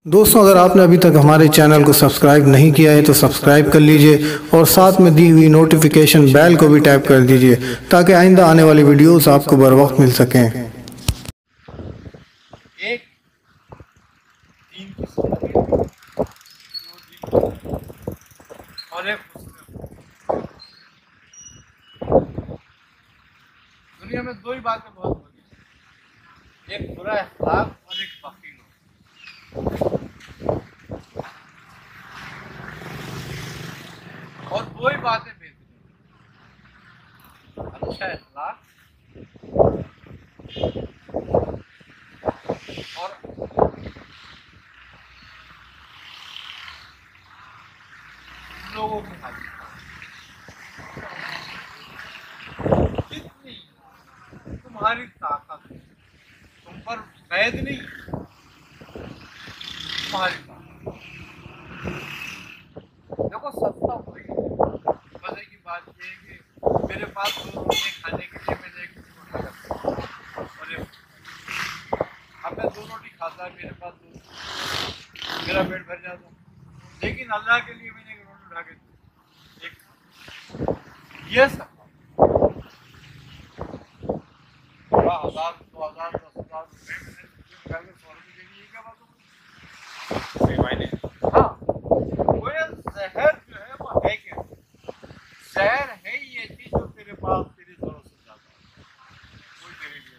दोस्तों, अगर आपने अभी तक हमारे चैनल को सब्सक्राइब नहीं किया है तो सब्सक्राइब कर लीजिए और साथ में दी हुई नोटिफिकेशन बेल को भी टैप कर दीजिए ताकि आइंदा आने वाली वीडियोस आपको बर वक्त मिल सकें। एक दीन की समझ, दो दीन की और एक मुस्लिम। दुनिया में दो ही बातें बहुत होती हैं, एक बुरा अखलाक और एक बखील और दो ही बातें बेहतरीन, अच्छा अखलाक और लोगों की हाजिरी। जितनी तुम्हारी ताकत, तुम पर कैद नहीं, तुम्हारी ताकत। देखो सस्ता हुई मजे की बात ये है कि मेरे पास दो रोटी खाने के लिए मैंने एक रोटी रखा और अब मैं दो रोटी खाता है, मेरे पास दो, मेरा पेट भर जाता, लेकिन अल्लाह के लिए मैंने एक रोटी उठा के दी, एक ये सब 1000 2000 10,000 रुपये मैंने निकाल के 100 रुपये के लिए क्या बात हो गई? मायने हाँ, वो जहर जो है वो है क्या? जहर है ये चीज जो तेरे पास तेरी जरूरत से ज्यादा है, कोई तेरे लिए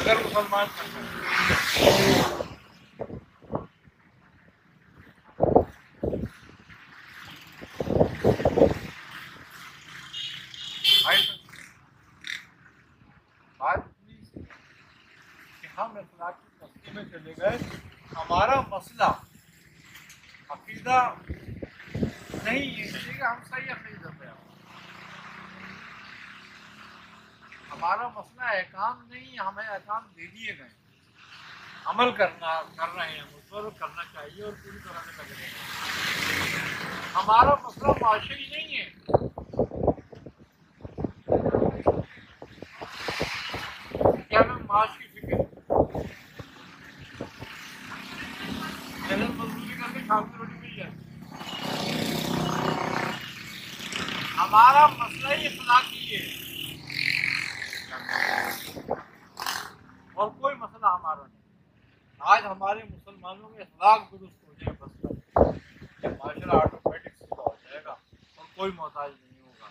अगर मुसलमान भाई बात इतनी कि हम इखलाक की तस्ती में चले गए। हमारा मसला अकीदा नहीं है कि हम सही अकीदा पे हैं, हमारा मसला एहकाम नहीं है, हमें एहकाम दे दिए गए, अमल कर रहे हैं, उस पर करना चाहिए और पूरी तरह से कर रहे हैं। हमारा मसला माशरी नहीं है, क्या हमें माश की फिक्र, मेहनत मजदूरी करके शाम की रोटी मिल जाए। हमारा मसला ही इखलाकी है और कोई मसला हमारा नहीं। आज हमारे मुसलमानों में इखलाक दुरुस्त हो जाए बस माशरा ऑटोमेटिक सीधा हो जाएगा और कोई मोहताज नहीं होगा।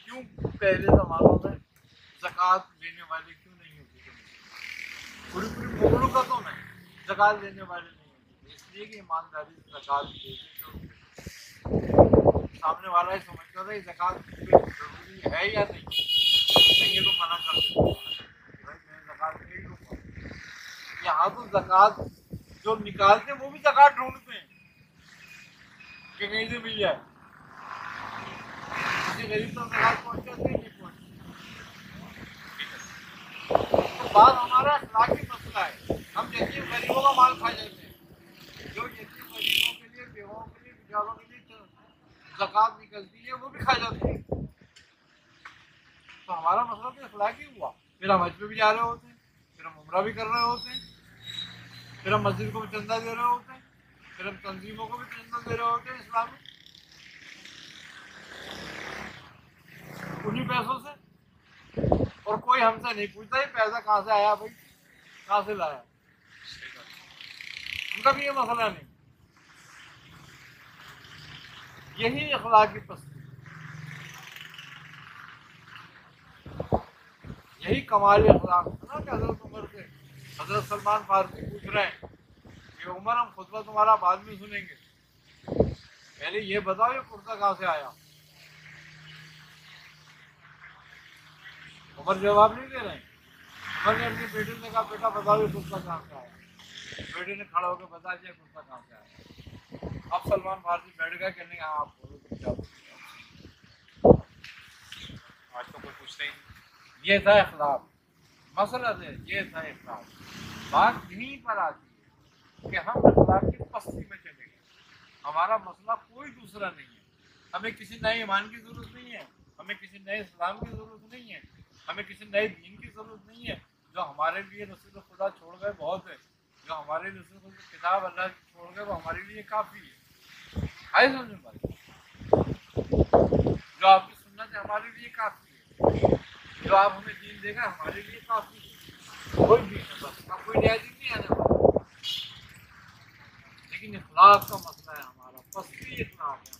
क्यों पहले ज़मानों में ज़कात लेने वाले क्यों नहीं होते थे? पूरी पूरी मुमलकतों में ज़कात लेने वाले नहीं होते थे, इसलिए कि ईमानदारी से ज़कात देते तो सामने वाला ही समझता था कि ज़कात ज़रूरी है या नहीं, नहीं तो मना कर देते भाई मैं ज़कात नहीं लूँगा। यहाँ तो ज़कात जो निकालते हैं वो भी ज़कात ढूंढते हैं कि कहीं से मिल जाए, किसी गरीब तक ज़कात पहुँचाते ही नहीं पहुँचती। तो बात हमारा अखलाकी मसला है, हम यतीम गरीबों का माल खा जाते हैं, जो यतीम गरीबों के लिए, बेवाओं के लिए, बेचारों के लिए ज़कात निकलती है वो भी खा जाती है। तो हमारा मसला तो अखलाकी हुआ। फिर हम हज पे भी जा रहे होते हैं, फिर हम उम्रा भी कर रहे होते हैं, फिर हम मस्जिद को भी चंदा दे रहे होते हैं, फिर हम तंजीमों को भी चंदा दे रहे होते हैं इस्लाम में, उन्हीं पैसों से, और कोई हमसे नहीं पूछता ये पैसा कहाँ से आया भाई, कहाँ से लाया, उनका भी ये मसला नहीं। यही अखलाकी पस्ती, यही कमाल अखलाक ना कि हजरत उमर से हजरत सलमान फारसी पूछ रहे हैं कि उमर हम खुतबा तुम्हारा बाद में सुनेंगे, पहले ये बताओ ये कुर्ता कहाँ से आया। उमर जवाब नहीं दे रहे हैं। उमर ने अपने बेटे ने कहा बेटा बताओ ये कुर्ता कहाँ से आया, बेटे ने खड़ा होकर बता दिया कुर्ता कहाँ से आया। अब सलमान फारसी बैठ गए, कहने हाँ आप बोलो तुम क्या बोलो, आज तो कोई पूछता ही नहीं। ये था अखलाक, मसला है ये था अखलाक। बात यहीं पर आती है कि हम अखलाक की पस्ती में चले गए। हमारा मसला कोई दूसरा नहीं है, हमें किसी नए ईमान की जरूरत नहीं है, हमें किसी नए इस्लाम की जरूरत नहीं है, हमें किसी नए दीन की जरूरत नहीं है। जो हमारे लिए रसूल खुदा छोड़ गए बहुत है, जो हमारे रसूल किताब अल्लाह की छोड़ गए वो हमारे लिए काफ़ी है समझ में बात। जो आपकी सुन्नत है हमारे लिए काफ़ी है, जो आप हमें दीन देगा हमारे लिए काफ़ी है। कोई भी है बस, अब कोई नया दीन नहीं आने वाला। लेकिन इखलाक का मसला है हमारा, पस्ती इखलाक है।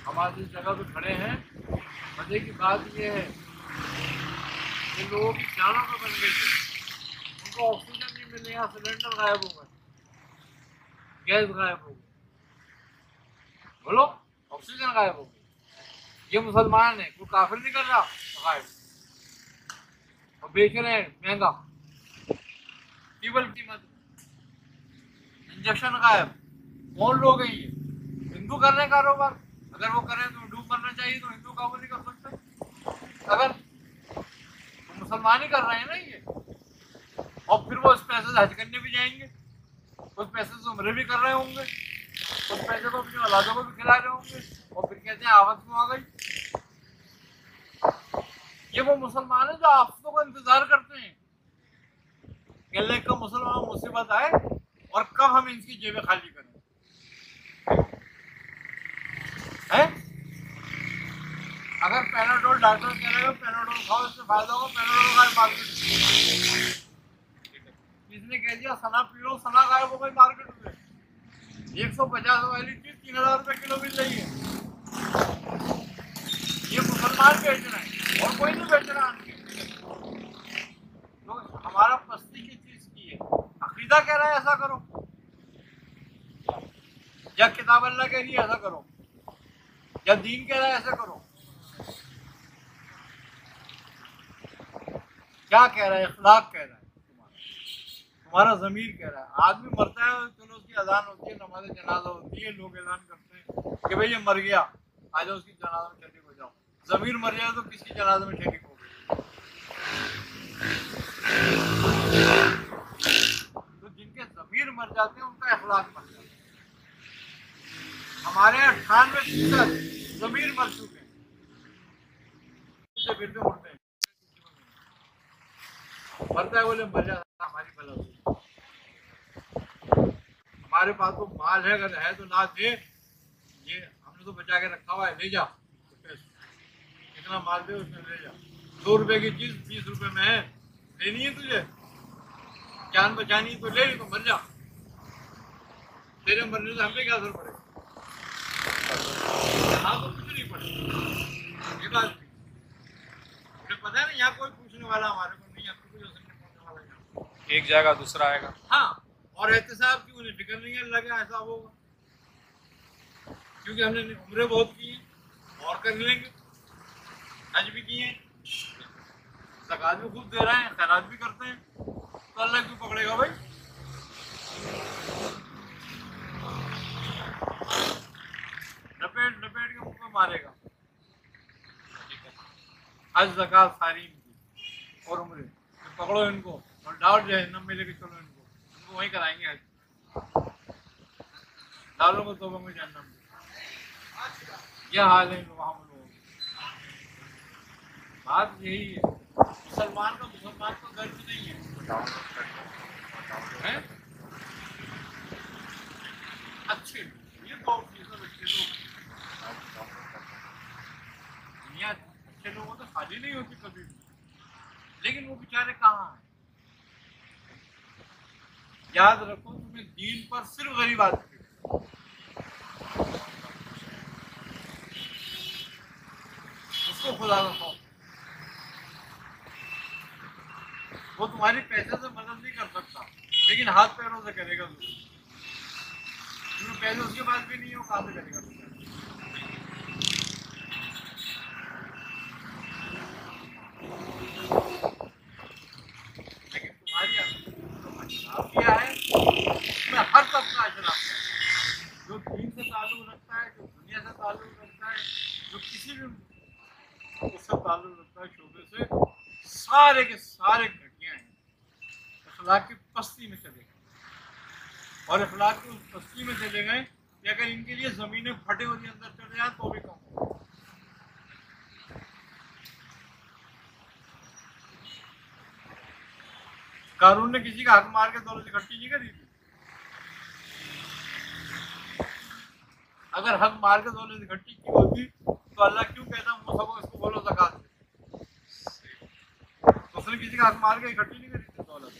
हम आज इस जगह पे खड़े हैं, मजे की बात ये है कि लोगों की जानों में बन गई है, उनको ऑक्सीजन नहीं मिल रहा, सिलेंडर गायब हो गए, गैस गायब हो गई, बोलो ऑक्सीजन गायब हो गई। ये मुसलमान है, कोई काफिर नहीं कर रहा, गायब और बेच रहे हैं महंगा, टीबल कीमत, इंजेक्शन गायब। कौन लोग हैं ये? हिंदू कर रहे हैं कारोबार। अगर वो करें तो डूब करना चाहिए, तो हिंदू काबू नहीं कर सकते। अगर तो मुसलमान ही कर रहे हैं ना ये, और फिर वो उस पैसे से हज करने भी जाएंगे, उस पैसे से उम्रे भी कर रहे होंगे, उस पैसे को अपनी औलादों को भी खिला रहे होंगे, और फिर कहते हैं आवत क्यों आ गई। ये वो मुसलमान है जो आफतों का इंतजार करते हैं कि अल्लाह का मुसलमान मुसीबत आए और कब हम इनकी जेबें खाली करें। है अगर पैनाडोल डॉक्टर कह रहे हो पैनाडोल खाओ, इससे फायदा होगा, पैनाडोल खाए मार्केट, इसने कह दिया सना पी लो, सना गायब हो गई मार्केट में। 150 वाली चीज 3000 रुपए किलो मिल रही है। ये मुसलमान बेच रहे हैं और कोई नहीं बेच रहा। तो हमारा पस्ती की चीज की है, अकीदा कह रहा है ऐसा करो, या किताब अल्लाह कह रही है ऐसा करो, या दीन कह रहा है ऐसा करो। क्या कह रहा है? इखलाक कह रहा है, तुम्हारा ज़मीर कह रहा है। आदमी मरता है, चलो उसकी अजान होती है, नमाज जनाजा होती है, लोग ऐलान करते हैं कि भाई ये मर गया, आ जाओ उसकी जनाजा में शरीक हो जाओ। ज़मीर मर जाए तो किसकी जनाजा में शरीक हो गए? तो जिनके ज़मीर मर जाते हैं उनका इखलाक मर जाता है। हमारे 98% ज़मीर मर चुके हैं, फिरते उड़ते हैं, मरता है बोले मर जाता, हमारी भला हो। हमारे पास तो माल है, अगर है तो ना दे, ये हमने तो बचा के रखा हुआ है, ले जा, कितना माल दे उसमें ले जा। 2 रुपए की चीज 20 रुपए में है, लेनी है तुझे, जान बचानी तो ले, तो मर जा। तेरे मरने से हमें क्या असर पड़ेगा? यहाँ तो कुछ नहीं पड़ेगा। ये बात मुझे पता है ना, यहाँ कोई पूछने वाला हमारे को नहीं, आपको कुछ असर नहीं पड़ने वाला यहाँ, एक जाएगा दूसरा आएगा। हाँ, और एहतसाब की उन्हें फिक्र नहीं है अल्लाह का ऐसा होगा, क्योंकि हमने उम्रे बहुत की हैं और कर लेंगे, हज भी किए हैं, ज़कात भी खूब दे रहे हैं, खैरात भी करते हैं, तो अल्लाह क्यों पकड़ेगा भाई? लपेट लपेट के मुंह में मारेगा। हज ज़कात सारी इनकी और उम्रे, तो पकड़ो इनको और डाल जहन्नम में लेके चलो इनको वहीं कराएंगे हज, डालो को तोबा में जहन्नम में। यह हाल है वहाँ लोगों की। बात यही है, मुसलमान का गर्व नहीं है, है? अच्छे ये बहुत चीज़ें अच्छे लोग, दुनिया अच्छे लोगों तो खाली नहीं होती कभी भी, लेकिन वो बेचारे कहाँ हैं? याद रखो, तुम्हें दीन पर सिर्फ गरीब आदमी, उसको खुदा का खौफ, वो तुम्हारी पैसे से मदद नहीं कर सकता, लेकिन हाथ पैरों से करेगा जरूर। तुम्हें पैसे उसके पास भी नहीं हो, कहाँ से करेगा तुम्हें? लेकिन तुम्हारी अशराफ क्या है, उसमें हर तबका अशराफ है, जो दीन से ताल्लुक रखता है, जो दुनिया से ताल्लुक रखता है, जो किसी भी उससे ताल्लुक रखता है शोबे से, सारे के सारे घटिया हैं, अखलाक की पस्ती में चले गए। और अखलाक की उस पस्ती में चले गए कि अगर इनके लिए ज़मीनें फटे हुए अंदर चले जाए तो भी कम हो। कानून ने किसी का हक मार के दौलत इकट्ठी नहीं करी थी। अगर हक मार के दौलत इकट्ठी की होती तो अल्लाह क्यों कहता मूसा इसको बोलो ज़कात दे? उसने किसी का हक मार के इकट्ठी नहीं करी थी दौलत।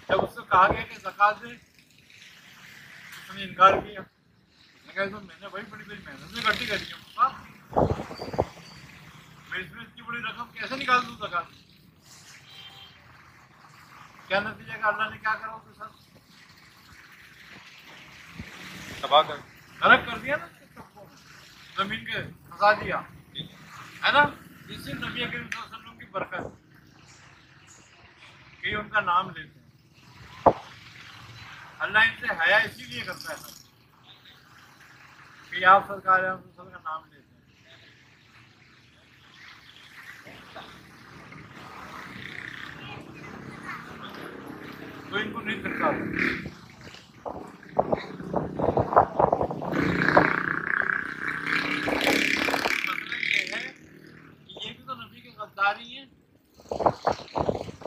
जब उससे कहा गया कि ज़कात दे, उसने इनकार किया। तो मैंने भाई बड़ी मेहनत से इकट्ठी करी है मूसा, मैं इसमें इतनी बड़ी रकम कैसे निकाल दूँ ज़कात? क्या नतीजा का अल्लाह ने क्या करा उसके साथ? तबाह कर गलत कर दिया ना, जमीन के फंसा दिया, है ना। इसी नबी करीम सल्लल्लाहु अलैहि वसल्लम की बरकत कि उनका नाम लेते हैं। अल्लाह इनसे हया इसीलिए करता है कि आप सरकार का नाम लेते हैं, तो इनको नहीं करता। मतलब ये है कि ये भी तो नबी की गद्दारी है।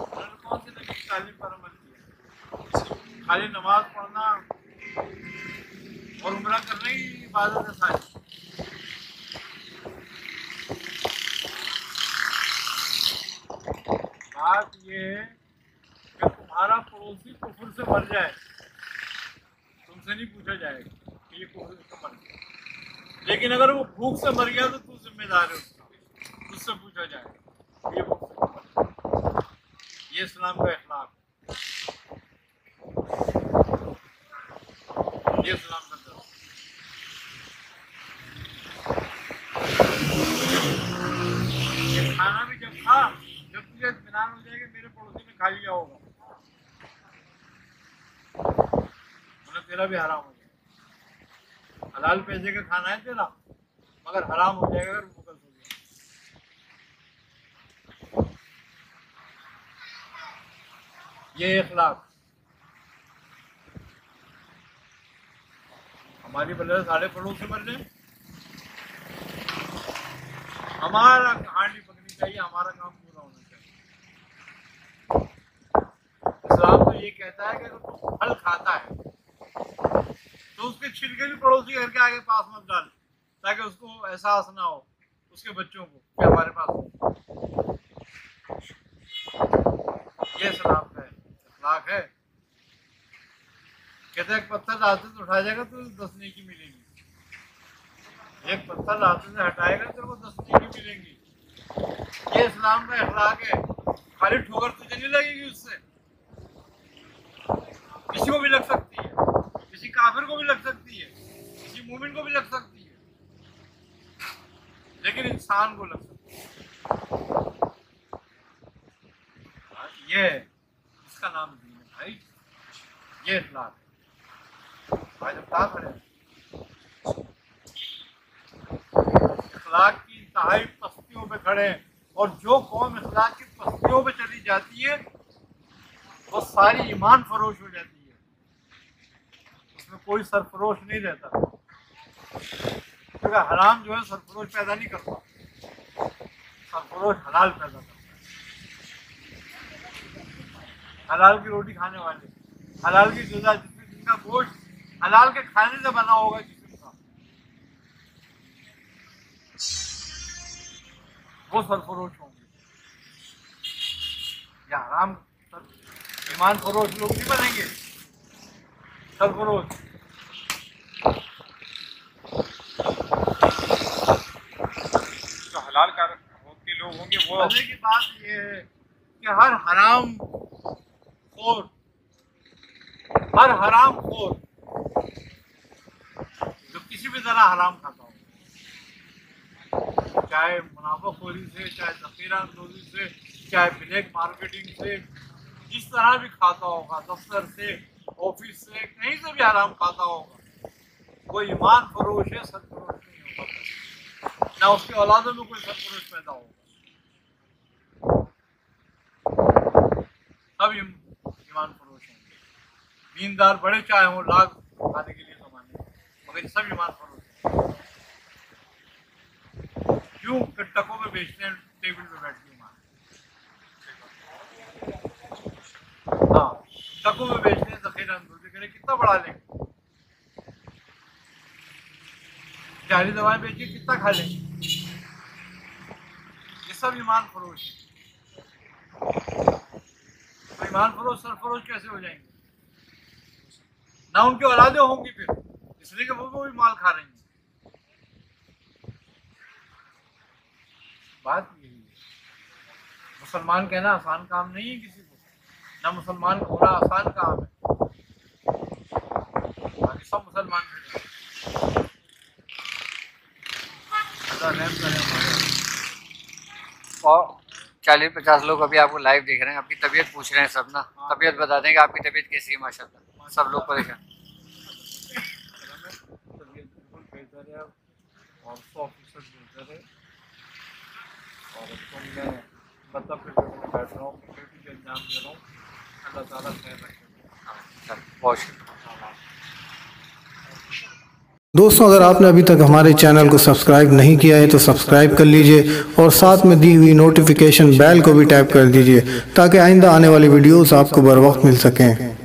उन्होंने कौन से नबी की तालीम पर अमल किया? खाली नमाज पढ़ना और उम्रा करना ही इबादत है सारी। बात ये है कि तुम्हारा पड़ोसी कुफर से मर जाए, तुमसे नहीं पूछा जाएगा कि ये कुफर से मर गया। लेकिन अगर वो भूख से मर गया तो तू जिम्मेदार है उसका, उससे पूछा जाएगा ये भूख से मर गया। ये इस्लाम का इखलाक, ये इस्लाम का दर्द। ये खाना भी जब खा, जब तुझे इत्मीनान हो जाएगा मेरे पड़ोसी ने खा लिया होगा, मतलब तेरा भी हराम हो जाएगा। हलाल पैसे का खाना है तेरा, मगर हराम हो जाएगा अगर मुकल हो गया। ये इखलाक हमारी वजह से सारे पड़ोस से मर जाए, हमारा कहानी नहीं पकनी चाहिए, हमारा काम पूरा होना चाहिए। इस्लाम तो ये कहता है कि अगर तू फल खाता है तो उसके छिलके भी पड़ोसी घर के आगे पास मत डाल, ताकि उसको एहसास ना हो, उसके बच्चों को, कि हमारे पास ये इस्लाम का इखलाक है। कहते हैं एक पत्थर रास्ते से उठाया जाएगा तो 10 नेकी मिलेगी, एक पत्थर रास्ते से हटाएगा तो 10 नेकी मिलेंगी। ये इस्लाम का इखलाक है। खाली ठोकर तुझे नहीं लगेगी उससे, किसी को भी लग सकती है, किसी काफिर को भी लग सकती है, किसी मोमिन को भी लग सकती है, लेकिन इंसान को लग सकती है। ये इसका नाम दीन है भाई, ये इखलाक है भाई। जब कहा खड़े इखलाक की इंतहाई पस्तियों पे खड़े हैं, और जो कौम इखलाक की पस्तियों पे चली जाती है वो सारी ईमान फरोश हो जाती है, उसमें कोई सरफरोश नहीं रहता, क्योंकि हराम जो है सरफरोश पैदा नहीं करता, सरफरोश हलाल पैदा करता है। हलाल की रोटी खाने वाले, हलाल की ग़िज़ा, जिनका गोश्त हलाल के खाने से बना होगा, जिसम का, वो सरफरोश होंगे। या हराम ईमान फरोश लोग नहीं बनेंगे, सरफरोश। जो हलाल का के लोग होंगे वो, मजे की बात ये है कि हर हराम खोर जो किसी भी तरह हराम खाता हो, चाहे मुनाफाखोरी से, चाहे ज़ख़ीरा अंदोज़ी से, चाहे ब्लैक मार्केटिंग से, जिस तरह भी खाता होगा, दफ्तर से, ऑफिस से, कहीं से भी हराम खाता होगा, वो ईमान फरोश है, सरफरोश नहीं होगा, ना उसके औलादों में कोई सरफरोश पैदा होगा। सब ईमान फरोश होंगे, दीनदार बड़े चाहे हों लाख खाने के लिए कमाने, मगर सब ईमान फरोश हैं। क्यों? कि टकों में बेचते हैं, टेबल पे बैठ के ईमान। बढ़ा लेंगे? जाली दवाएं बेच के कितना खा लेंगे? ये सब ईमान फरोश है। तो ईमान फरोश सरफरोश कैसे हो जाएंगे? ना उनकी औलादें होंगी फिर, इसलिए कि वो भी माल खा रही हैं। बात यही है। मुसलमान कहना आसान काम नहीं है किसी को, ना मुसलमान को होना आसान काम है। बाकी सब मुसलमान खड़े हैं। और 40-50 लोग अभी आपको लाइव देख रहे हैं, आपकी तबीयत पूछ रहे हैं सब ना। तबीयत बता दें कि आपकी तबीयत कैसी है? माशाल्लाह सब लोग परेशान। तबीयत बिल्कुल बेहतर है अब, और 100% बेहतर है। और तो मैं मतलब फिर बैठ रहा हूँ, ड्यूटी के एग्जाम दे रहा हूँ। अल्लाह ताला खैर रखे। बहुत शुक्रिया। दोस्तों, अगर आपने अभी तक हमारे चैनल को सब्सक्राइब नहीं किया है तो सब्सक्राइब कर लीजिए और साथ में दी हुई नोटिफिकेशन बेल को भी टैप कर दीजिए ताकि आइंदा आने वाली वीडियोस आपको बर वक्त मिल सकें।